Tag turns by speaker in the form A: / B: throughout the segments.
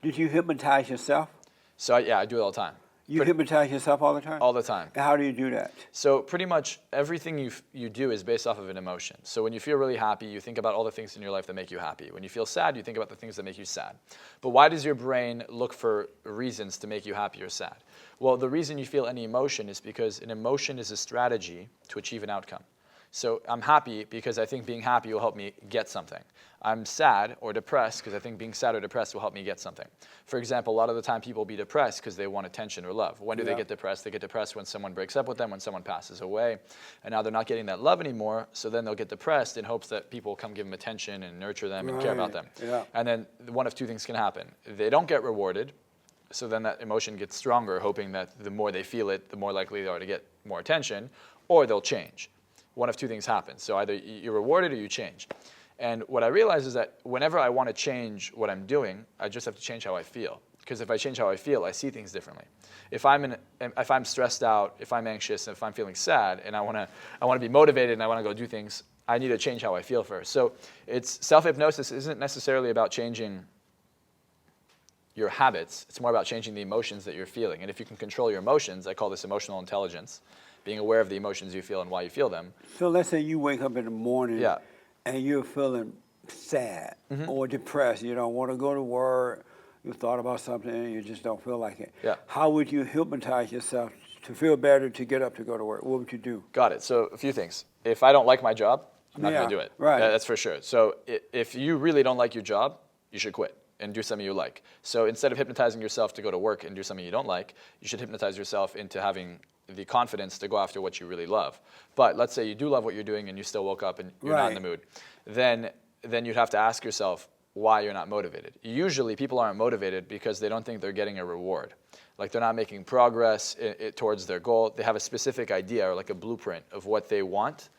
A: Did you hypnotize yourself?
B: So yeah, I do it all the time.
A: You hypnotize yourself all the time?
B: All the time.
A: And how do you do that?
B: So pretty much everything you do is based off of an emotion. So when you feel really happy, you think about all the things in your life that make you happy. When you feel sad, you think about the things that make you sad. But why does your brain look for reasons to make you happy or sad? Well, the reason you feel any emotion is because an emotion is a strategy to achieve an outcome. So I'm happy because I think being happy will help me get something. I'm sad or depressed because I think being sad or depressed will help me get something. For example, a lot of the time people be depressed because they want attention or love. When do they get depressed? They get depressed when someone breaks up with them, when someone passes away. And now they're not getting that love anymore, so then they'll get depressed in hopes that people will come give them attention and nurture them and care about them. And then one of two things can happen. They don't get rewarded, so then that emotion gets stronger, hoping that the more they feel it, the more likely they are to get more attention, or they'll change. One of two things happens. So either you're rewarded or you change. And what I realize is that whenever I want to change what I'm doing, I just have to change how I feel. Because if I change how I feel, I see things differently. If I'm stressed out, if I'm anxious, if I'm feeling sad, and I want to be motivated and I want to go do things, I need to change how I feel first. So self-hypnosis isn't necessarily about changing your habits. It's more about changing the emotions that you're feeling. And if you can control your emotions, I call this emotional intelligence, being aware of the emotions you feel and why you feel them.
A: So let's say you wake up in the morning and you're feeling sad or depressed. You don't want to go to work. You thought about something and you just don't feel like it. How would you hypnotize yourself to feel better, to get up to go to work? What would you do?
B: Got it. So a few things. If I don't like my job, I'm not going to do it.
A: Right.
B: That's for sure. So if you really don't like your job, you should quit and do something you like. So instead of hypnotizing yourself to go to work and do something you don't like, you should hypnotize yourself into having the confidence to go after what you really love. But let's say you do love what you're doing and you still woke up and you're not in the mood. Then you'd have to ask yourself why you're not motivated. Usually people aren't motivated because they don't think they're getting a reward. Like they're not making progress towards their goal. They have a specific idea or like a blueprint of what they want.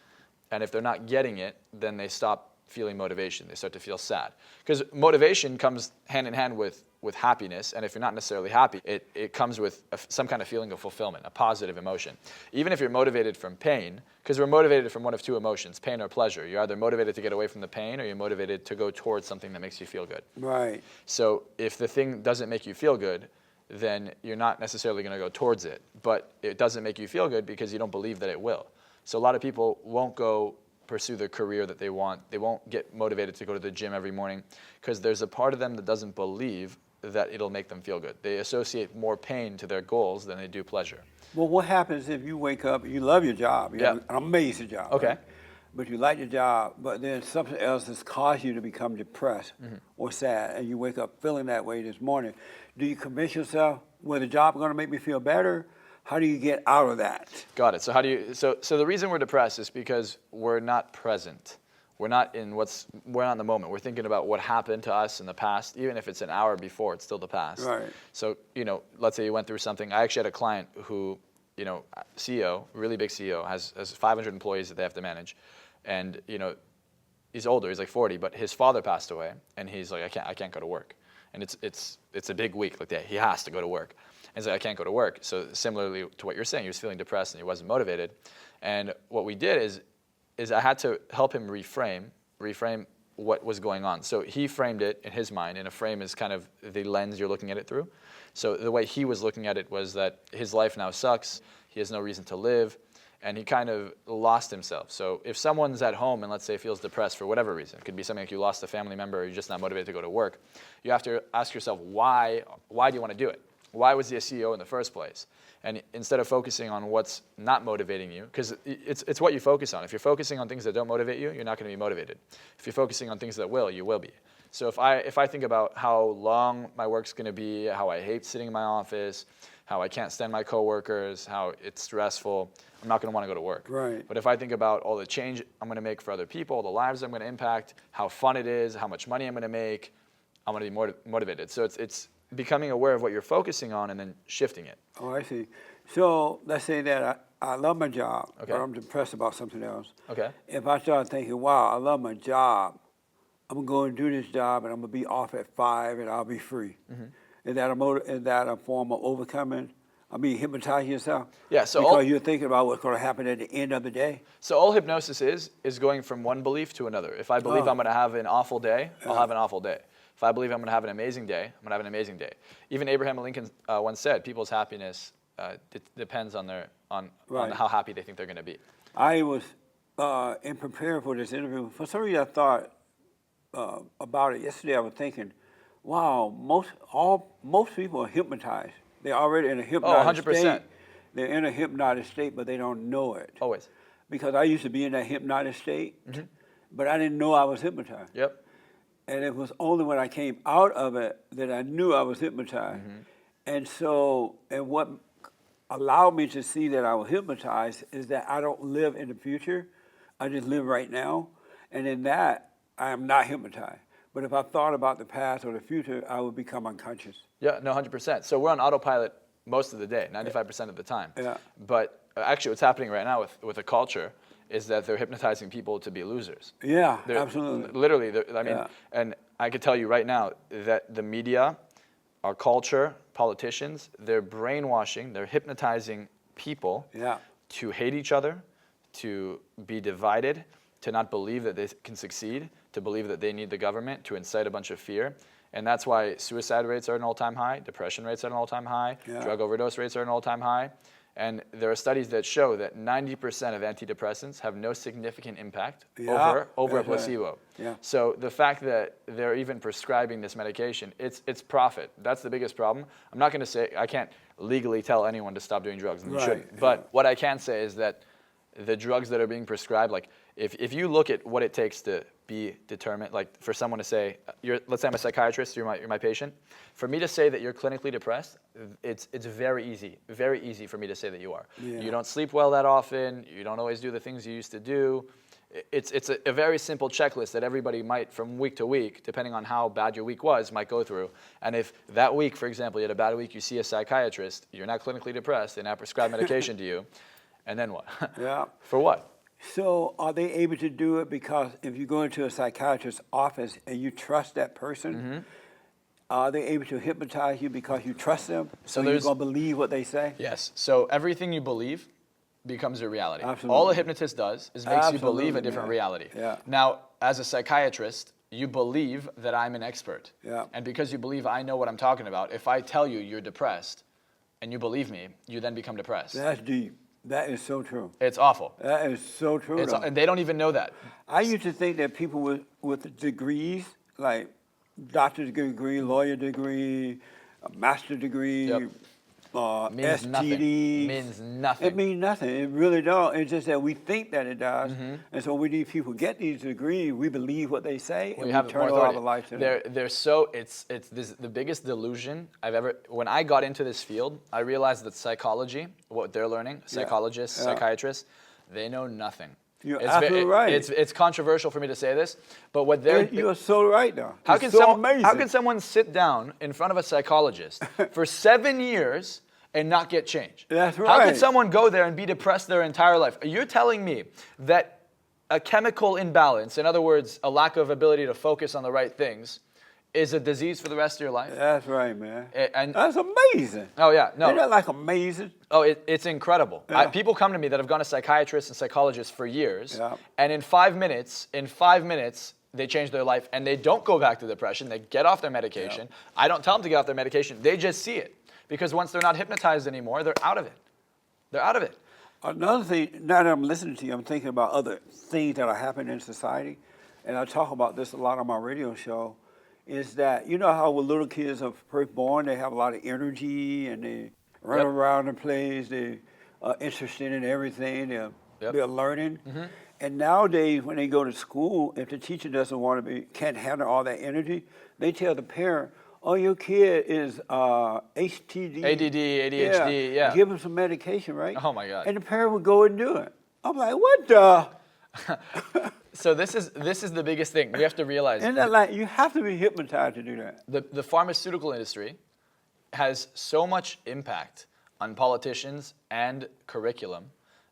B: And if they're not getting it, then they stop feeling motivation. They start to feel sad. Because motivation comes hand in hand with happiness, and if you're not necessarily happy, it comes with some kind of feeling of fulfillment, a positive emotion. Even if you're motivated from pain, because we're motivated from one of two emotions, pain or pleasure. You're either motivated to get away from the pain, or you're motivated to go towards something that makes you feel good.
A: Right.
B: So if the thing doesn't make you feel good, then you're not necessarily going to go towards it. But it doesn't make you feel good because you don't believe that it will. So a lot of people won't go pursue the career that they want. They won't get motivated to go to the gym every morning because there's a part of them that doesn't believe that it'll make them feel good. They associate more pain to their goals than they do pleasure.
A: Well, what happens if you wake up, you love your job, you have an amazing job, right? But you like your job, but then something else has caused you to become depressed or sad, and you wake up feeling that way this morning. Do you convince yourself, well, the job is going to make me feel better? How do you get out of that?
B: Got it. So so the reason we're depressed is because we're not present. We're not in the moment. We're thinking about what happened to us in the past. Even if it's an hour before, it's still the past.
A: Right.
B: So, let's say you went through something. I actually had a client who, CEO, really big CEO, has 500 employees that they have to manage. And, he's older, he's like 40, but his father passed away. And he's like, I can't go to work. And it's a big week, like that. He has to go to work. And he's like, I can't go to work. So similarly to what you're saying, he was feeling depressed and he wasn't motivated. And what we did is I had to help him reframe what was going on. So he framed it in his mind, and a frame is kind of the lens you're looking at it through. So the way he was looking at it was that his life now sucks, he has no reason to live, and he kind of lost himself. So if someone's at home and let's say feels depressed for whatever reason, it could be something like you lost a family member or you're just not motivated to go to work, you have to ask yourself, why do you want to do it? Why was he a CEO in the first place? And instead of focusing on what's not motivating you, because it's what you focus on. If you're focusing on things that don't motivate you, you're not going to be motivated. If you're focusing on things that will, you will be. So if I think about how long my work's going to be, how I hate sitting in my office, how I can't stand my coworkers, how it's stressful, I'm not going to want to go to work.
A: Right.
B: But if I think about all the change I'm going to make for other people, the lives I'm going to impact, how fun it is, how much money I'm going to make, I'm going to be more motivated. So it's becoming aware of what you're focusing on and then shifting it.
A: Oh, I see. So let's say that I love my job, but I'm depressed about something else.
B: Okay.
A: If I start thinking, wow, I love my job, I'm going to go and do this job and I'm going to be off at 5 and I'll be free. Is that a form of overcoming Hypnotize yourself?
B: Yeah, so
A: because you're thinking about what's going to happen at the end of the day?
B: So all hypnosis is going from one belief to another. If I believe I'm going to have an awful day, I'll have an awful day. If I believe I'm going to have an amazing day, I'm going to have an amazing day. Even Abraham Lincoln once said, people's happiness depends on how happy they think they're going to be.
A: I was, in preparing for this interview, for some reason I thought about it yesterday. I was thinking, wow, most people are hypnotized. They're already in a hypnotic
B: 100%.
A: state. They're in a hypnotic state, but they don't know it.
B: Always.
A: Because I used to be in that hypnotic state, but I didn't know I was hypnotized.
B: Yep.
A: And it was only when I came out of it that I knew I was hypnotized. And what allowed me to see that I was hypnotized is that I don't live in the future. I just live right now. And in that, I am not hypnotized. But if I thought about the past or the future, I would become unconscious.
B: Yeah, no, 100%. So we're on autopilot most of the day, 95% of the time.
A: Yeah.
B: But actually what's happening right now with a culture is that they're hypnotizing people to be losers.
A: Yeah, absolutely.
B: Literally, and I could tell you right now that the media, our culture, politicians, they're brainwashing, they're hypnotizing people to hate each other, to be divided, to not believe that they can succeed, to believe that they need the government, to incite a bunch of fear. And that's why suicide rates are at an all-time high, depression rates are at an all-time high, drug overdose rates are at an all-time high. And there are studies that show that 90% of antidepressants have no significant impact over a placebo.
A: Yeah.
B: So the fact that they're even prescribing this medication, it's profit. That's the biggest problem. I'm not going to say, I can't legally tell anyone to stop doing drugs, and you shouldn't. But what I can say is that the drugs that are being prescribed, like if you look at what it takes to be determined, like for someone to say, let's say I'm a psychiatrist, you're my patient. For me to say that you're clinically depressed, it's very easy for me to say that you are. Yeah. You don't sleep well that often, you don't always do the things you used to do. It's a very simple checklist that everybody might, from week to week, depending on how bad your week was, might go through. And if that week, for example, you had a bad week, you see a psychiatrist, you're not clinically depressed, they now prescribe medication to you, and then what?
A: Yeah.
B: For what?
A: So are they able to do it because if you go into a psychiatrist's office and you trust that person, are they able to hypnotize you because you trust them? So you're going to believe what they say?
B: Yes. So everything you believe becomes your reality.
A: Absolutely.
B: All a hypnotist does is makes you believe a different reality.
A: Yeah.
B: Now, as a psychiatrist, you believe that I'm an expert.
A: Yeah.
B: And because you believe I know what I'm talking about, if I tell you you're depressed and you believe me, you then become depressed.
A: That's deep. That is so true.
B: It's awful.
A: That is so true.
B: And they don't even know that.
A: I used to think that people with degrees, like doctor's degree, lawyer degree, a master's degree,
B: means
A: STDs.
B: Nothing. Means nothing.
A: It means nothing. It really don't. It's just that we think that it does. And so when these people get these degrees, we believe what they say, and we turn over our life to them.
B: It's the biggest delusion I've ever, when I got into this field, I realized that psychology, what they're learning, psychologists, psychiatrists, they know nothing.
A: You're absolutely right.
B: It's controversial for me to say this, but what they're...
A: You're so right, though.
B: How can someone sit down in front of a psychologist for 7 years and not get change?
A: That's right.
B: How can someone go there and be depressed their entire life? You're telling me that a chemical imbalance, in other words, a lack of ability to focus on the right things, is a disease for the rest of your life?
A: That's right, man.
B: And
A: that's amazing.
B: Oh, yeah. No.
A: Isn't that like amazing?
B: Oh, it's incredible.
A: Yeah.
B: People come to me that have gone to psychiatrists and psychologists for years, and in 5 minutes, they change their life, and they don't go back to depression. They get off their medication. I don't tell them to get off their medication. They just see it. Because once they're not hypnotized anymore, they're out of it. They're out of it.
A: Another thing, now that I'm listening to you, I'm thinking about other things that are happening in society, and I talk about this a lot on my radio show, is that, you know how when little kids are first born, they have a lot of energy, and they run around the place, they are interested in everything, they're learning. And nowadays, when they go to school, if the teacher can't handle all that energy, they tell the parent, oh, your kid is HTD.
B: ADD, ADHD, yeah.
A: Give him some medication, right?
B: Oh, my God.
A: And the parent would go and do it. I'm like, what the?
B: So this is the biggest thing. We have to realize.
A: And that, like, you have to be hypnotized to do that.
B: The pharmaceutical industry has so much impact on politicians and curriculum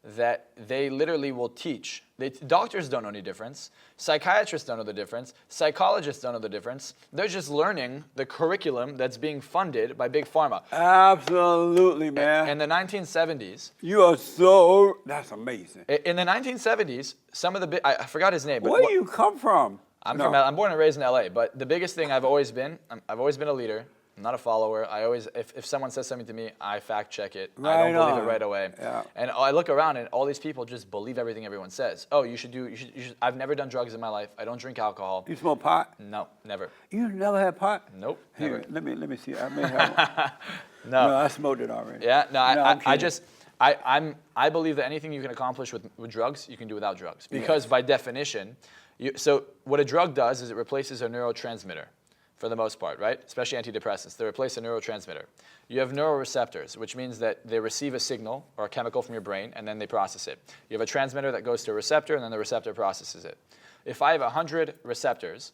B: that they literally will teach. Doctors don't know any difference. Psychiatrists don't know the difference. Psychologists don't know the difference. They're just learning the curriculum that's being funded by Big Pharma.
A: Absolutely, man.
B: In the 1970s.
A: That's amazing.
B: In the 1970s, some of the I forgot his name. But
A: Where do you come from?
B: I'm born and raised in LA, but the biggest thing I've always been a leader. I'm not a follower. If someone says something to me, I fact check it. I don't believe it right away.
A: Yeah.
B: And I look around and all these people just believe everything everyone says. Oh, you should. I've never done drugs in my life. I don't drink alcohol.
A: You smoke pot?
B: No, never.
A: You never had pot?
B: Nope.
A: Here,
B: never.
A: let me see. I may have one.
B: No,
A: I smoked it already.
B: Yeah, no, I
A: I
B: believe that anything you can accomplish with drugs, you can do without drugs. Because by definition, so what a drug does is it replaces a neurotransmitter. For the most part, right? Especially antidepressants. They replace a neurotransmitter. You have neuroreceptors, which means that they receive a signal or a chemical from your brain, and then they process it. You have a transmitter that goes to a receptor, and then the receptor processes it. If I have 100 receptors,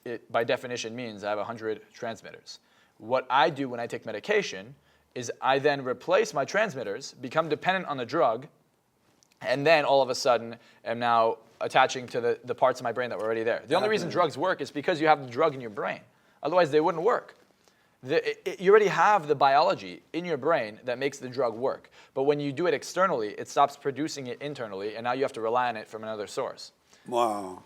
B: it by definition means I have 100 transmitters. What I do when I take medication is I then replace my transmitters, become dependent on the drug, and then all of a sudden am now attaching to the parts of my brain that were already there. The only reason drugs work is because you have the drug in your brain. Otherwise, they wouldn't work. You already have the biology in your brain that makes the drug work. But when you do it externally, it stops producing it internally, and now you have to rely on it from another source.
A: Wow.